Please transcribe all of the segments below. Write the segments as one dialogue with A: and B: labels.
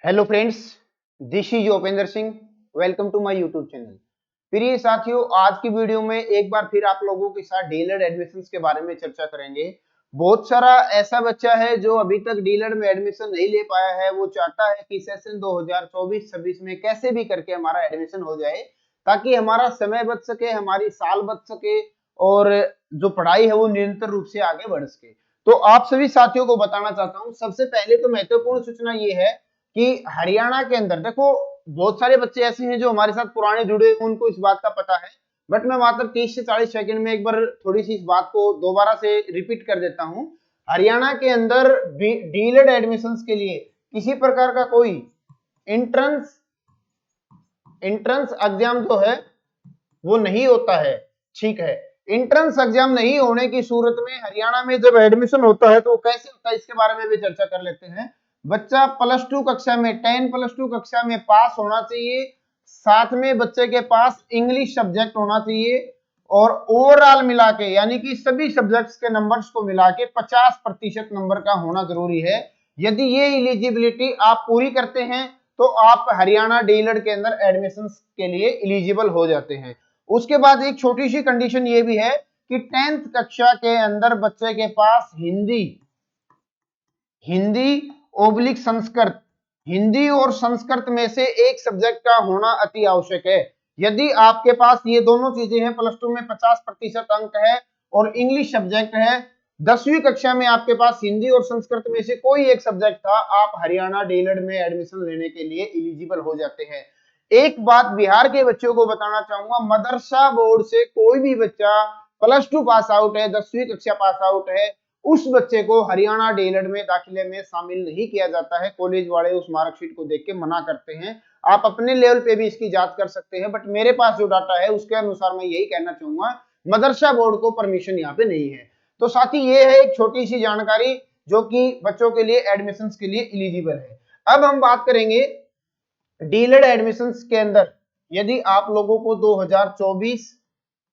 A: Hello friends, this is Upendra Singh. Welcome to my YouTube channel. प्रिय साथियों, आज की वीडियो में एक बार फिर आप लोगों के साथ डीलर एडमिशंस के बारे में चर्चा करेंगे। बहुत सारा ऐसा बच्चा है जो अभी तक डीलर में एडमिशन नहीं ले पाया है। वो चाहता है कि सेशन 2024-26 में कैसे भी करके हमारा एडमिशन हो जाए, ताकि हमारा समय बच सके, हमारी साल बच सके और जो पढ़ाई है वो निरंतर रूप से आगे बढ़ सके। तो आप सभी साथियों को बताना चाहता हूँ, सबसे पहले तो महत्वपूर्ण सूचना ये है कि हरियाणा के अंदर देखो, बहुत सारे बच्चे ऐसे हैं जो हमारे साथ पुराने जुड़े, उनको इस बात का पता है, बट मैं मात्र 30 से 40 सेकंड में एक बार थोड़ी सी इस बात को दोबारा से रिपीट कर देता हूं। हरियाणा के अंदर डीलेड एडमिशंस के लिए किसी प्रकार का कोई एंट्रेंस एग्जाम जो है वो नहीं होता है। ठीक है, एंट्रेंस एग्जाम नहीं होने की सूरत में हरियाणा में जब एडमिशन होता है तो वो कैसे होता है, इसके बारे में भी चर्चा कर लेते हैं। बच्चा प्लस टू कक्षा में 10+2 कक्षा में पास होना चाहिए। साथ में बच्चे के पास इंग्लिश सब्जेक्ट होना चाहिए और ओवरऑल मिला के, यानी कि सभी सब्जेक्ट्स के नंबर्स को मिला के 50% नंबर का होना जरूरी है। यदि ये एलिजिबिलिटी आप पूरी करते हैं तो आप हरियाणा डीलर के अंदर एडमिशन के लिए एलिजिबल हो जाते हैं। उसके बाद एक छोटी सी कंडीशन ये भी है कि 10th कक्षा के अंदर बच्चे के पास हिंदी संस्कृत, हिंदी और संस्कृत में से एक सब्जेक्ट का होना अति आवश्यक है। यदि आपके पास ये दोनों चीजें हैं, प्लस टू में 50% अंक है और इंग्लिश सब्जेक्ट है, 10वीं कक्षा में आपके पास हिंदी और संस्कृत में से कोई एक सब्जेक्ट था, आप हरियाणा डीलर में एडमिशन लेने के लिए एलिजिबल हो जाते हैं। एक बात बिहार के बच्चों को बताना चाहूंगा, मदरसा बोर्ड से कोई भी बच्चा प्लस टू पास आउट है, 10वीं कक्षा पास आउट है, उस बच्चे को हरियाणा डीलर में दाखिले में शामिल नहीं किया जाता है। कॉलेज वाले उस मार्कशीट को देख के मना करते हैं। आप अपने लेवल पे भी इसकी जांच कर सकते हैं, बट मेरे पास जो डाटा है उसके अनुसार मैं यही कहना चाहूंगा, मदरसा बोर्ड को परमिशन यहाँ पे नहीं है। तो साथ ही ये है एक छोटी सी जानकारी जो कि बच्चों के लिए एडमिशन के लिए एलिजिबल है। अब हम बात करेंगे डीलर एडमिशंस के अंदर, यदि आप लोगों को 2024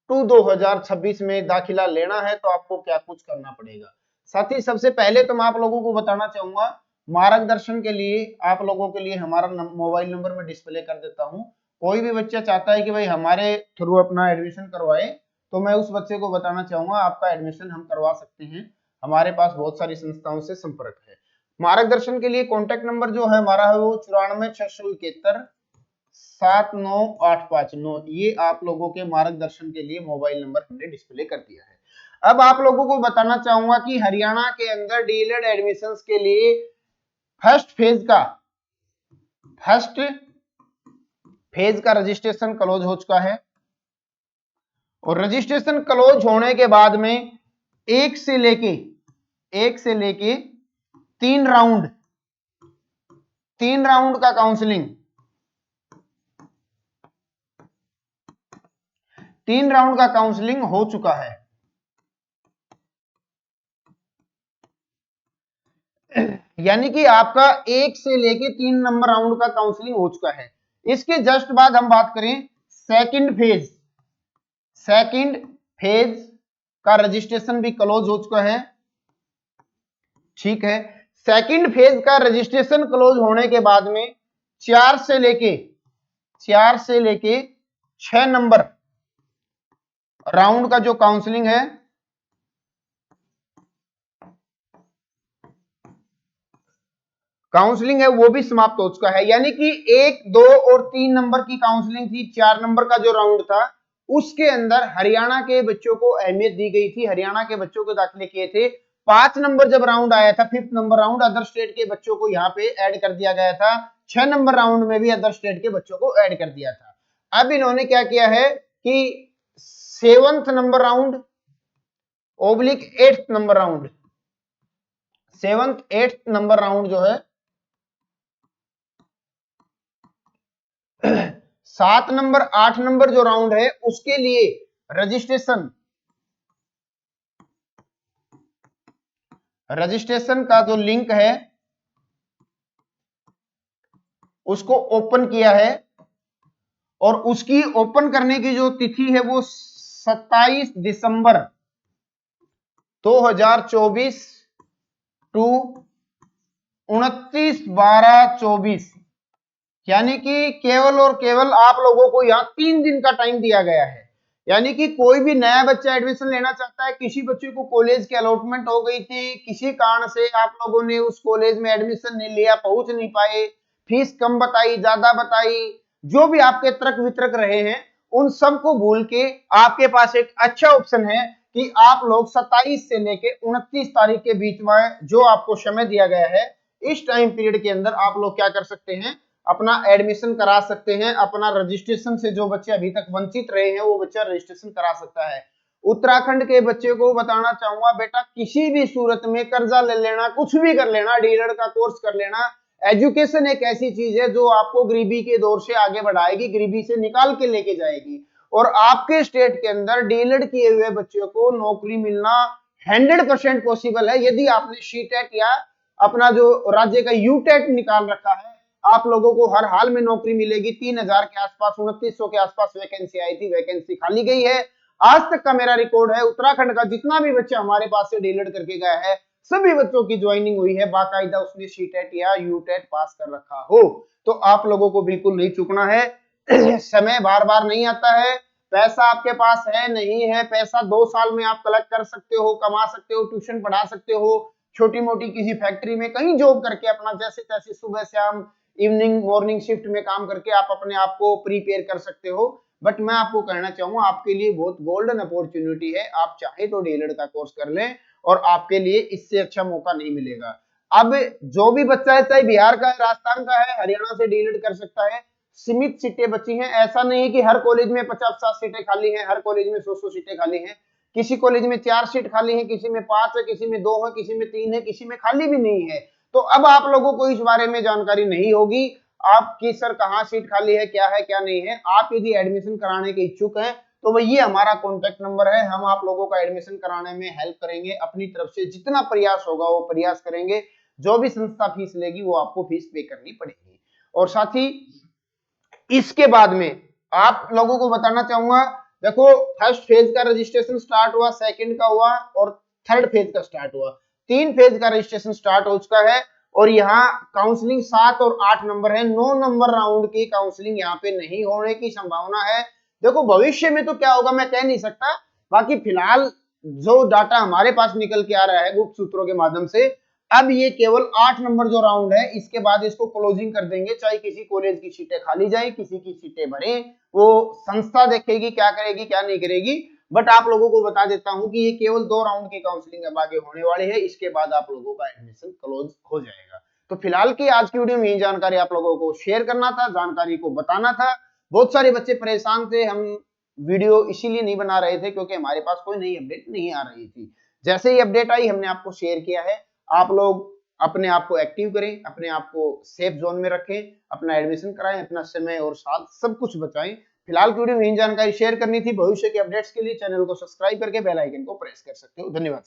A: टू 2026 में दाखिला लेना है तो आपको क्या कुछ करना पड़ेगा। साथ ही सबसे पहले तो मैं आप लोगों को बताना चाहूंगा, मार्गदर्शन के लिए आप लोगों के लिए हमारा मोबाइल नंबर में डिस्प्ले कर देता हूं। कोई भी बच्चा चाहता है कि भाई हमारे थ्रू अपना एडमिशन करवाए, तो मैं उस बच्चे को बताना चाहूंगा आपका एडमिशन हम करवा सकते हैं। हमारे पास बहुत सारी संस्थाओं से संपर्क है। मार्गदर्शन के लिए कॉन्टेक्ट नंबर जो है हमारा है वो 94/671-79859। ये आप लोगों के मार्गदर्शन के लिए मोबाइल नंबर हमने डिस्प्ले कर दिया है। अब आप लोगों को बताना चाहूंगा कि हरियाणा के अंदर डीलर एडमिशंस के लिए फर्स्ट फेज का रजिस्ट्रेशन क्लोज हो चुका है और रजिस्ट्रेशन क्लोज होने के बाद में एक से लेके 3 राउंड का काउंसलिंग, 3 राउंड का काउंसलिंग हो चुका है। यानी कि आपका 1 से लेके 3 नंबर राउंड का काउंसलिंग हो चुका है। इसके जस्ट बाद हम बात करें सेकंड फेज का रजिस्ट्रेशन भी क्लोज हो चुका है। ठीक है, सेकंड फेज का रजिस्ट्रेशन क्लोज होने के बाद में 4 से लेके 6 नंबर राउंड का जो काउंसलिंग है वो भी समाप्त हो चुका है। यानी कि 1, 2 और 3 नंबर की काउंसलिंग थी, 4 नंबर का जो राउंड था उसके अंदर हरियाणा के बच्चों को अहमियत दी गई थी, हरियाणा के बच्चों को दाखिले किए थे। 5 नंबर जब राउंड आया था, 5th number round, other state के बच्चों को यहाँ पे ऐड कर दिया गया था। 6 नंबर राउंड में भी अदर स्टेट के बच्चों को ऐड कर दिया था। अब इन्होंने क्या किया है कि 7th number round oblique 8th number round, 7th 8th number round जो है 7 नंबर 8 नंबर जो राउंड है उसके लिए रजिस्ट्रेशन का जो लिंक है उसको ओपन किया है और उसकी ओपन करने की जो तिथि है वो 27 दिसंबर 2024 टू 29/12/24, यानी कि केवल और केवल आप लोगों को यहाँ 3 दिन का टाइम दिया गया है। यानी कि कोई भी नया बच्चा एडमिशन लेना चाहता है, किसी बच्चे को कॉलेज की अलॉटमेंट हो गई थी, किसी कारण से आप लोगों ने उस कॉलेज में एडमिशन नहीं लिया, पहुंच नहीं पाए, फीस कम बताई, ज्यादा बताई, जो भी आपके तर्क वितर्क रहे हैं, उन सबको भूल के आपके पास एक अच्छा ऑप्शन है कि आप लोग 27 से लेके 29 तारीख के बीच में जो आपको समय दिया गया है, इस टाइम पीरियड के अंदर आप लोग क्या कर सकते हैं, अपना एडमिशन करा सकते हैं। अपना रजिस्ट्रेशन से जो बच्चे अभी तक वंचित रहे हैं वो बच्चा रजिस्ट्रेशन करा सकता है। उत्तराखंड के बच्चे को बताना चाहूंगा, बेटा किसी भी सूरत में कर्जा ले लेना, कुछ भी कर लेना, डीलर का कोर्स कर लेना, एजुकेशन एक ऐसी चीज है जो आपको गरीबी के दौर से आगे बढ़ाएगी, गरीबी से निकाल के लेके जाएगी। और आपके स्टेट के अंदर डीलर किए हुए बच्चों को नौकरी मिलना 100% पॉसिबल है, यदि आपने शीटेट या अपना जो राज्य का यूटेट निकाल रखा है। आप लोगों को हर हाल में नौकरी मिलेगी। 3000 के आसपास, 2900 के आसपास वैकेंसी आई थी, वैकेंसी खाली गई है। आज तक का मेरा रिकॉर्ड है, उत्तराखंड का जितना भी बच्चा हमारे पास से डीलर करके गया है, सभी बच्चों की ज्वाइनिंग हुई है, बाकायदा उसने सीटेट या यूटेट पास कर रखा हो। तो आप लोगों को बिल्कुल नहीं चूकना है। समय बार बार नहीं आता है, पैसा आपके पास है नहीं है, पैसा 2 साल में आप कलेक्ट कर सकते हो, कमा सकते हो, ट्यूशन पढ़ा सकते हो, छोटी मोटी किसी फैक्ट्री में कहीं जॉब करके अपना जैसे तैसे सुबह शाम इवनिंग मॉर्निंग शिफ्ट में काम करके आप अपने आप को प्रिपेयर कर सकते हो। बट मैं आपको कहना चाहूंगा, आपके लिए बहुत गोल्डन अपॉर्चुनिटी है, आप चाहे तो डीलर का कोर्स कर लें और आपके लिए इससे अच्छा मौका नहीं मिलेगा। अब जो भी बच्चा है, चाहे बिहार का है, राजस्थान का है, हरियाणा से डीलर कर सकता है। सीमित सीटें बची हैं, ऐसा नहीं है कि हर कॉलेज में 50-50 सीटें खाली हैं, हर कॉलेज में 100-100 सीटें खाली हैं। किसी कॉलेज में 4 सीट खाली है, किसी में 5 है, किसी में 2 है, किसी में 3 है, किसी में खाली भी नहीं है। तो अब आप लोगों को इस बारे में जानकारी नहीं होगी आपकी सर कहाँ सीट खाली है क्या नहीं है। आप यदि एडमिशन कराने के इच्छुक हैं तो वही हमारा कॉन्टेक्ट नंबर है, हम आप लोगों का एडमिशन कराने में हेल्प करेंगे, अपनी तरफ से जितना प्रयास होगा वो प्रयास करेंगे। जो भी संस्था फीस लेगी वो आपको फीस पे करनी पड़ेगी। और साथ ही इसके बाद में आप लोगों को बताना चाहूंगा, देखो फर्स्ट फेज का रजिस्ट्रेशन स्टार्ट हुआ, सेकंड का हुआ और थर्ड फेज का स्टार्ट हुआ। 3 फेज का रजिस्ट्रेशन स्टार्ट हो चुका है और यहाँ काउंसलिंग 7 और 8 नंबर है। 9 नंबर राउंड की काउंसलिंग यहाँ पे नहीं होने की संभावना है। देखो भविष्य में तो क्या होगा मैं कह नहीं सकता, बाकी फिलहाल जो डाटा हमारे पास निकल के आ रहा है गुप्त सूत्रों के माध्यम से, अब ये केवल 8 नंबर जो राउंड है, इसके बाद इसको क्लोजिंग कर देंगे। चाहे किसी कॉलेज की सीटें खाली जाए, किसी की सीटें भरे, वो संस्था देखेगी क्या करेगी क्या नहीं करेगी। बट आप लोगों को बता देता हूं कि ये केवल 2 राउंड की काउंसलिंग अब आगे होने वाली है, इसके बाद आप लोगों का एडमिशन क्लोज हो जाएगा। तो फिलहाल की आज की वीडियो में यही जानकारी आप लोगों को शेयर करना था, जानकारी को बताना था। बहुत सारे बच्चे परेशान थे, हम वीडियो इसीलिए नहीं बना रहे थे क्योंकि हमारे पास कोई नई अपडेट नहीं आ रही थी। जैसे ही अपडेट आई हमने आपको शेयर किया है। आप लोग अपने आप को एक्टिव करें, अपने आप को सेफ जोन में रखें, अपना एडमिशन कराएं, अपना समय और साल सब कुछ बचाएं। फिलहाल की वीडियो में यही जानकारी शेयर करनी थी। भविष्य के अपडेट्स के लिए चैनल को सब्सक्राइब करके बेल आइकन को प्रेस कर सकते हो। धन्यवाद।